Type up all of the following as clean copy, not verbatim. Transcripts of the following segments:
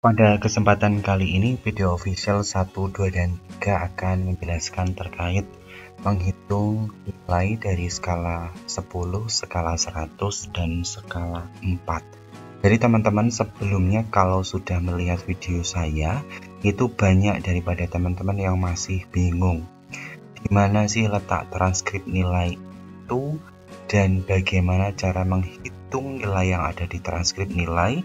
Pada kesempatan kali ini, video official 1, 2, dan 3 akan menjelaskan terkait menghitung nilai dari skala 10, skala 100, dan skala 4. Jadi teman-teman sebelumnya kalau sudah melihat video saya, itu banyak daripada teman-teman yang masih bingung. Di mana sih letak transkrip nilai itu dan bagaimana cara menghitung nilai yang ada di transkrip nilai,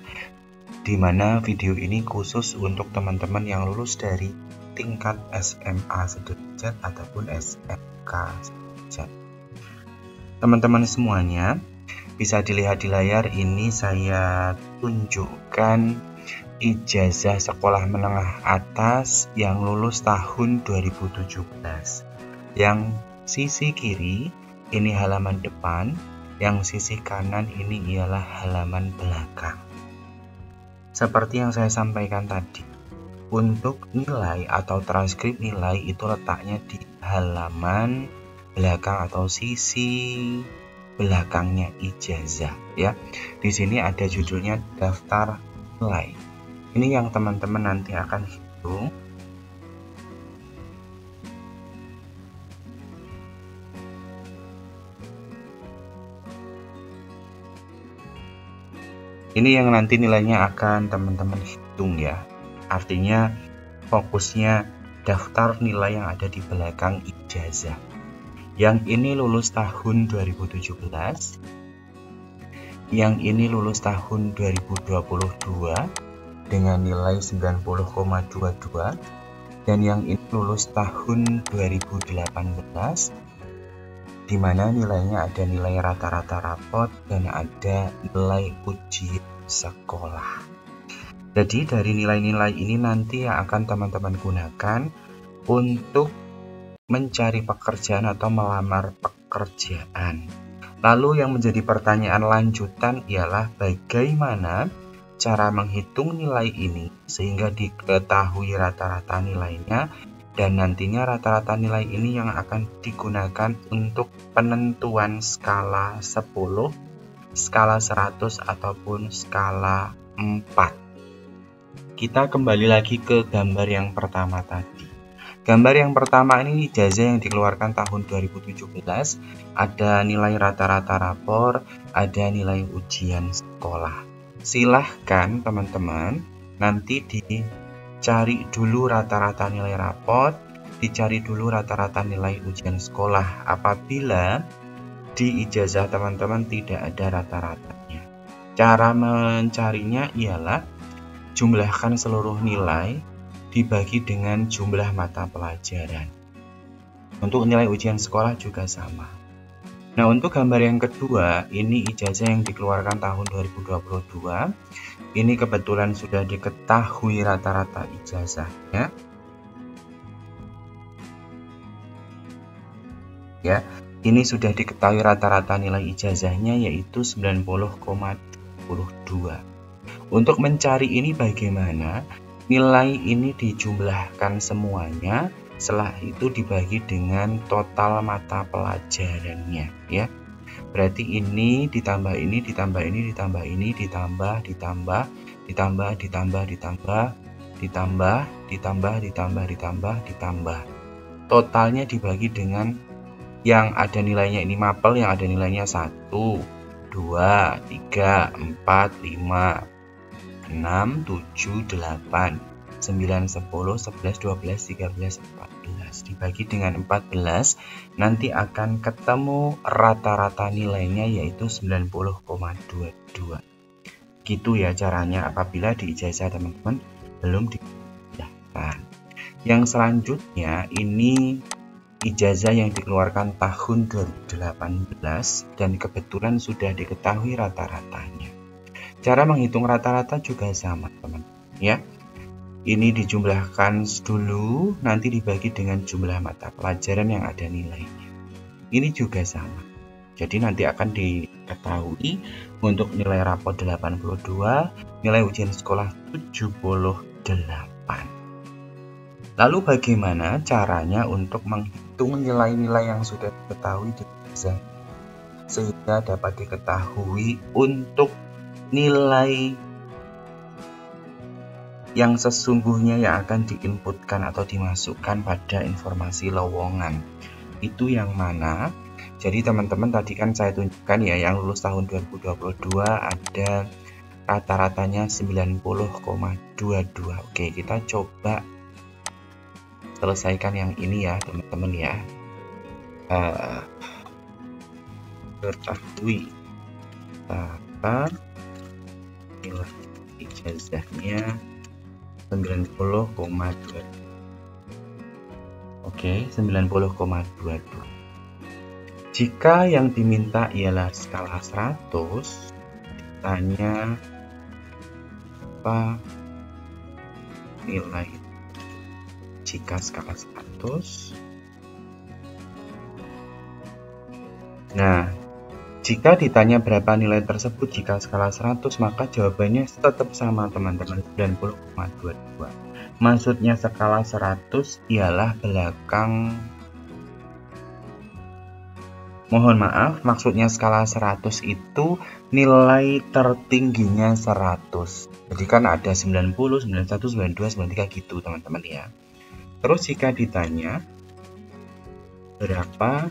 di mana video ini khusus untuk teman-teman yang lulus dari tingkat SMA sederajat ataupun SMK sederajat. Teman-teman semuanya bisa dilihat di layar ini, saya tunjukkan ijazah sekolah menengah atas yang lulus tahun 2017. Yang sisi kiri ini halaman depan, yang sisi kanan ini ialah halaman belakang. Seperti yang saya sampaikan tadi, untuk nilai atau transkrip nilai itu letaknya di halaman belakang atau sisi belakangnya ijazah ya. Di sini ada judulnya daftar nilai. Ini yang teman-teman nanti akan hitung. Ini yang nanti nilainya akan teman-teman hitung ya. Artinya fokusnya daftar nilai yang ada di belakang ijazah. Yang ini lulus tahun 2017. Yang ini lulus tahun 2022 dengan nilai 90,22. Dan yang ini lulus tahun 2018 di mana nilainya ada nilai rata-rata rapot dan ada nilai ujian sekolah. Jadi dari nilai-nilai ini nanti yang akan teman-teman gunakan untuk mencari pekerjaan atau melamar pekerjaan. Lalu yang menjadi pertanyaan lanjutan ialah bagaimana cara menghitung nilai ini sehingga diketahui rata-rata nilainya, dan nantinya rata-rata nilai ini yang akan digunakan untuk penentuan skala 10, skala 100, ataupun skala 4. Kita kembali lagi ke gambar yang pertama tadi. Gambar yang pertama ini ijazah yang dikeluarkan tahun 2017. Ada nilai rata-rata rapor, ada nilai ujian sekolah. Silahkan teman-teman nanti dicari dulu rata-rata nilai rapot, dicari dulu rata-rata nilai ujian sekolah apabila di ijazah teman-teman tidak ada rata-ratanya. Cara mencarinya ialah jumlahkan seluruh nilai dibagi dengan jumlah mata pelajaran. Untuk nilai ujian sekolah juga sama. Nah, untuk gambar yang kedua, ini ijazah yang dikeluarkan tahun 2022. Ini kebetulan sudah diketahui rata-rata ijazahnya. Ya, ini sudah diketahui rata-rata nilai ijazahnya yaitu 90,22. Untuk mencari ini bagaimana? Nilai ini dijumlahkan semuanya, setelah itu dibagi dengan total mata pelajarannya ya. Berarti ini ditambah ini, ditambah ini, ditambah ini, ditambah, ditambah, ditambah, ditambah, ditambah, ditambah, ditambah, ditambah, ditambah, ditambah. Totalnya dibagi dengan yang ada nilainya ini mapel, yang ada nilainya 1, 2, 3, 4, 5, 6, 7, 8, 9, 10, 11, 12, 13, 14. Dibagi dengan 14, nanti akan ketemu rata-rata nilainya yaitu 90,22. Gitu ya caranya apabila di ijazah teman-teman belum didaftar. Yang selanjutnya ini ijazah yang dikeluarkan tahun 2018 dan kebetulan sudah diketahui rata-ratanya. Cara menghitung rata-rata juga sama teman-teman ya. Ini dijumlahkan dulu, nanti dibagi dengan jumlah mata pelajaran yang ada nilainya. Ini juga sama. Jadi nanti akan diketahui untuk nilai rapot 82, nilai ujian sekolah 78. Lalu bagaimana caranya untuk menghitung nilai-nilai yang sudah diketahui di ijazah sehingga dapat diketahui untuk nilai yang sesungguhnya yang akan diinputkan atau dimasukkan pada informasi lowongan. Itu yang mana? Jadi teman-teman tadi kan saya tunjukkan ya, yang lulus tahun 2022 ada rata-ratanya 90,22. Oke, kita coba selesaikan yang ini ya teman-teman ya. Ketahui tata nilai ijazahnya 90,22. Oke, 90,22. Jika yang diminta ialah skala 100, ditanya apa nilai jika skala 100. Nah, jika ditanya berapa nilai tersebut jika skala 100, maka jawabannya tetap sama teman-teman, 90,22. Maksudnya skala 100 ialah belakang, mohon maaf, maksudnya skala 100 itu nilai tertingginya 100. Jadi kan ada 90, 91, 92, 93 gitu teman-teman ya. Terus jika ditanya berapa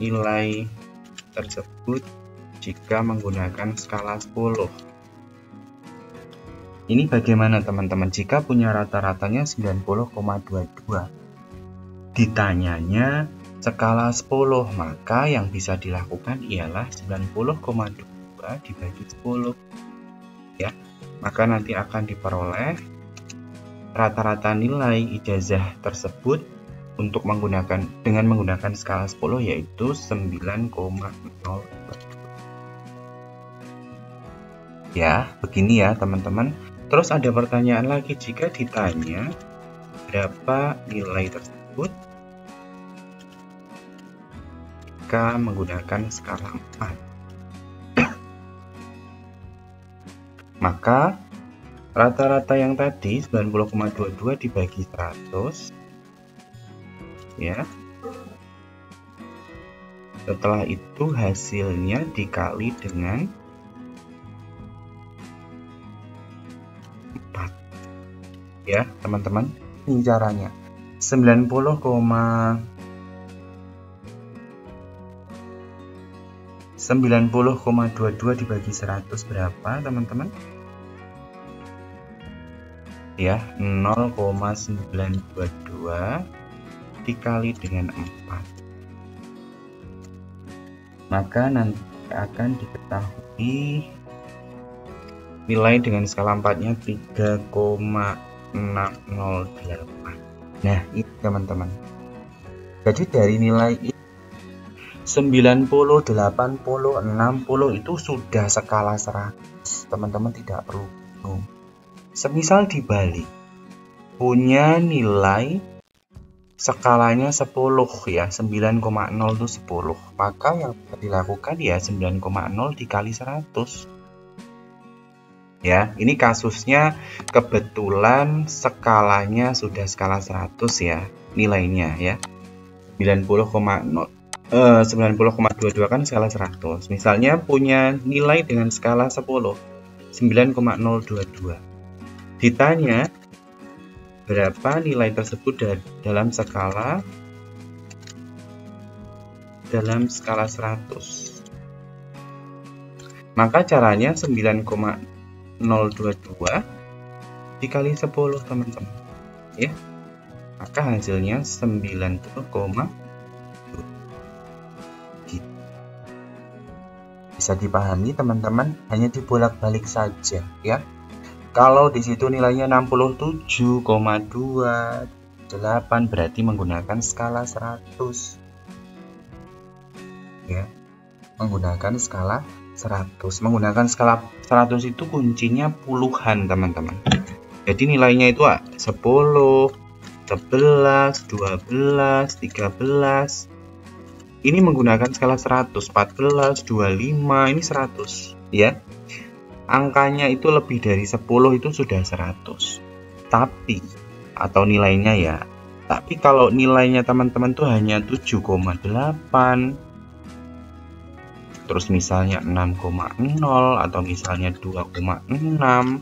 nilai tersebut jika menggunakan skala 10. Ini bagaimana teman-teman? Jika punya rata-ratanya 90,22, ditanyanya skala 10, maka yang bisa dilakukan ialah 90,22 dibagi 10 ya. Maka nanti akan diperoleh rata-rata nilai ijazah tersebut untuk dengan menggunakan skala 10 yaitu 9,02. Ya, begini ya teman-teman. Terus ada pertanyaan lagi, jika ditanya berapa nilai tersebut jika menggunakan skala 4. Maka rata-rata yang tadi 90,22 dibagi 100 ya. Setelah itu hasilnya dikali dengan 4 ya teman-teman. Ini caranya. 90,22 dibagi 100 berapa teman-teman? Ya, 0,922 dikali dengan 4. Maka nanti akan diketahui nilai dengan skala 4-nya 3,608. Nah, ini teman-teman. Jadi dari nilai ini 90, 80, 60 itu sudah skala 100. Teman-teman tidak perlu bingung. Semisal dibalik, punya nilai skalanya 10 ya, 9,0 itu 10. Maka yang bisa dilakukan ya 9,0 dikali 100. Ya, ini kasusnya kebetulan skalanya sudah skala 100 ya, nilainya ya. 90,22 kan skala 100. Misalnya punya nilai dengan skala 10, 9,022. Ditanya berapa nilai tersebut dalam skala 100. Maka caranya 9,022 dikali 10 teman-teman ya. Maka hasilnya 90,2. Bisa dipahami teman-teman, hanya dibolak-balik saja ya. Kalau di situ nilainya 67,28 berarti menggunakan skala 100 ya. Menggunakan skala 100. Menggunakan skala 100 itu kuncinya puluhan teman-teman. Jadi nilainya itu 10, 11, 12, 13. Ini menggunakan skala 100, 14, 25, ini 100 ya. Angkanya itu lebih dari 10 itu sudah 100. Tapi atau nilainya ya. Tapi kalau nilainya teman-teman tuh hanya 7,8, terus misalnya 6,0 atau misalnya 2,6,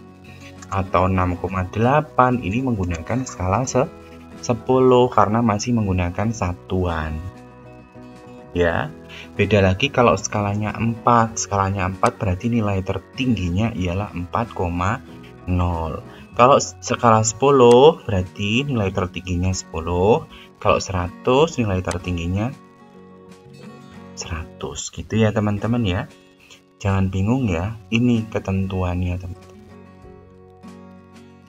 atau 6,8 ini menggunakan skala 10 karena masih menggunakan satuan. Ya, beda lagi kalau skalanya 4. Skalanya 4 berarti nilai tertingginya ialah 4,0. Kalau skala 10 berarti nilai tertingginya 10. Kalau 100 nilai tertingginya 100. Gitu ya teman-teman ya. Jangan bingung ya, ini ketentuannya teman-teman.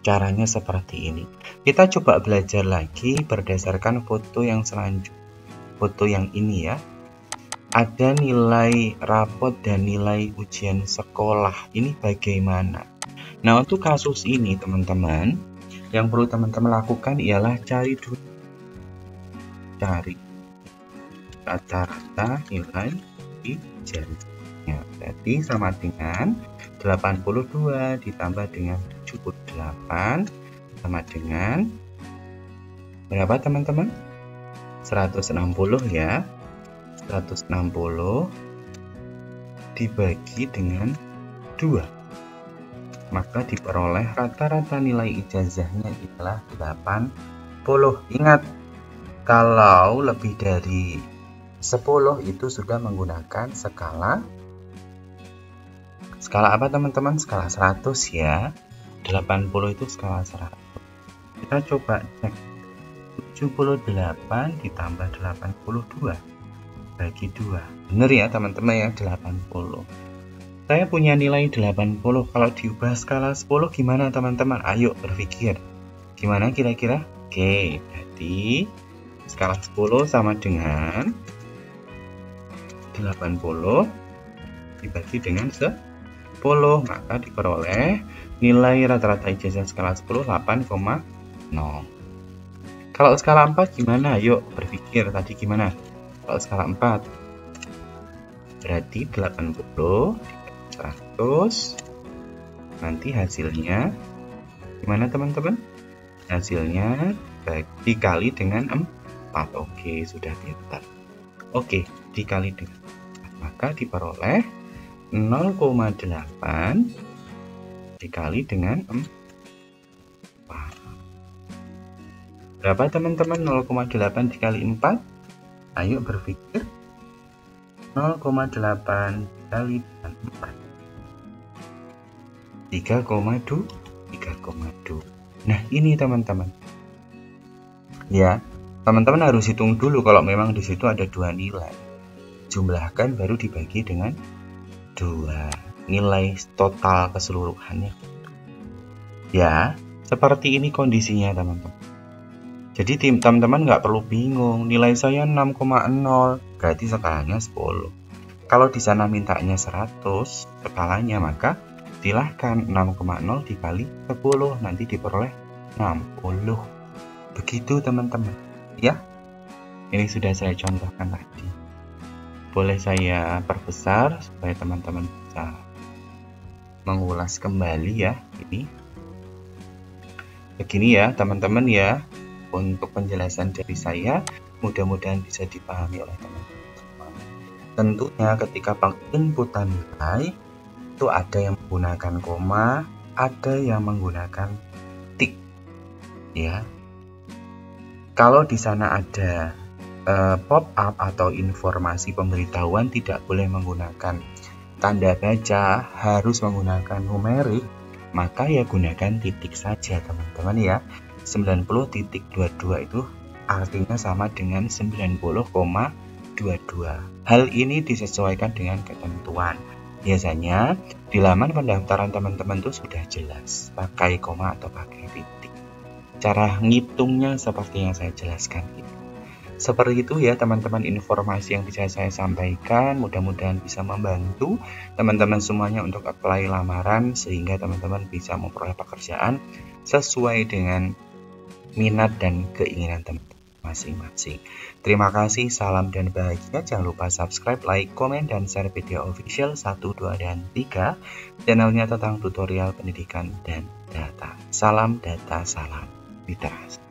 Caranya seperti ini. Kita coba belajar lagi berdasarkan foto yang selanjutnya. Foto yang ini ya. Ada nilai rapot dan nilai ujian sekolah. Ini bagaimana? Nah, untuk kasus ini teman-teman, yang perlu teman-teman lakukan ialah cari rata-rata nilai ijazahnya. Jadi sama dengan 82 ditambah dengan 78 sama dengan berapa teman-teman? 160 ya. 160 dibagi dengan 2, maka diperoleh rata-rata nilai ijazahnya ialah 80. Ingat, kalau lebih dari 10 itu sudah menggunakan skala apa teman-teman? Skala 100 ya. 80 itu skala 100. Kita coba cek. 78 ditambah 82 bagi 2. Bener ya teman-teman ya, 80. Saya punya nilai 80. Kalau diubah skala 10 gimana teman-teman? Ayo berpikir. Gimana kira-kira? Oke, berarti skala 10 sama dengan 80 dibagi dengan 10, maka diperoleh nilai rata-rata ijazah skala 10 8,0. Kalau skala 4 gimana? Yuk berpikir tadi gimana? Kalau skala 4 berarti 80 100, nanti hasilnya gimana teman-teman? Hasilnya dikali dengan 4. Oke, sudah pintar. Oke, dikali dengan 4, maka diperoleh 0,8 dikali dengan 4. Berapa teman-teman 0,8 dikali 4? Ayo berpikir. 0,8 dikali dengan 4. 3,2. Nah, ini teman-teman. Ya, teman-teman harus hitung dulu kalau memang di situ ada 2 nilai. Jumlahkan baru dibagi dengan 2. Nilai total keseluruhannya. Ya, seperti ini kondisinya teman-teman. Jadi teman-teman nggak perlu bingung, nilai saya 6,0, berarti skalanya 10. Kalau di sana mintanya 100 skalanya, maka silahkan 6,0 dikali 10, nanti diperoleh 60. Begitu teman-teman. Ya, ini sudah saya contohkan tadi. Boleh saya perbesar supaya teman-teman bisa mengulas kembali ya. Ini begini ya teman-teman ya. Untuk penjelasan dari saya, mudah-mudahan bisa dipahami oleh teman-teman. Tentunya ketika penginputan nilai itu ada yang menggunakan koma, ada yang menggunakan tik. Ya. Kalau di sana ada pop up atau informasi pemberitahuan tidak boleh menggunakan tanda baca, harus menggunakan numerik, maka ya gunakan titik saja teman-teman ya. 90.22 itu artinya sama dengan 90,22. Hal ini disesuaikan dengan ketentuan. Biasanya di laman pendaftaran teman-teman itu sudah jelas pakai koma atau pakai titik. Cara ngitungnya seperti yang saya jelaskan itu. Seperti itu ya teman-teman, informasi yang bisa saya sampaikan, mudah-mudahan bisa membantu teman-teman semuanya untuk apply lamaran sehingga teman-teman bisa memperoleh pekerjaan sesuai dengan minat dan keinginan teman-teman masing-masing. Terima kasih, salam dan bahagia. Jangan lupa subscribe, like, komen, dan share video official 1, 2, dan 3 channelnya tentang tutorial pendidikan dan data. Salam data, salam literasi.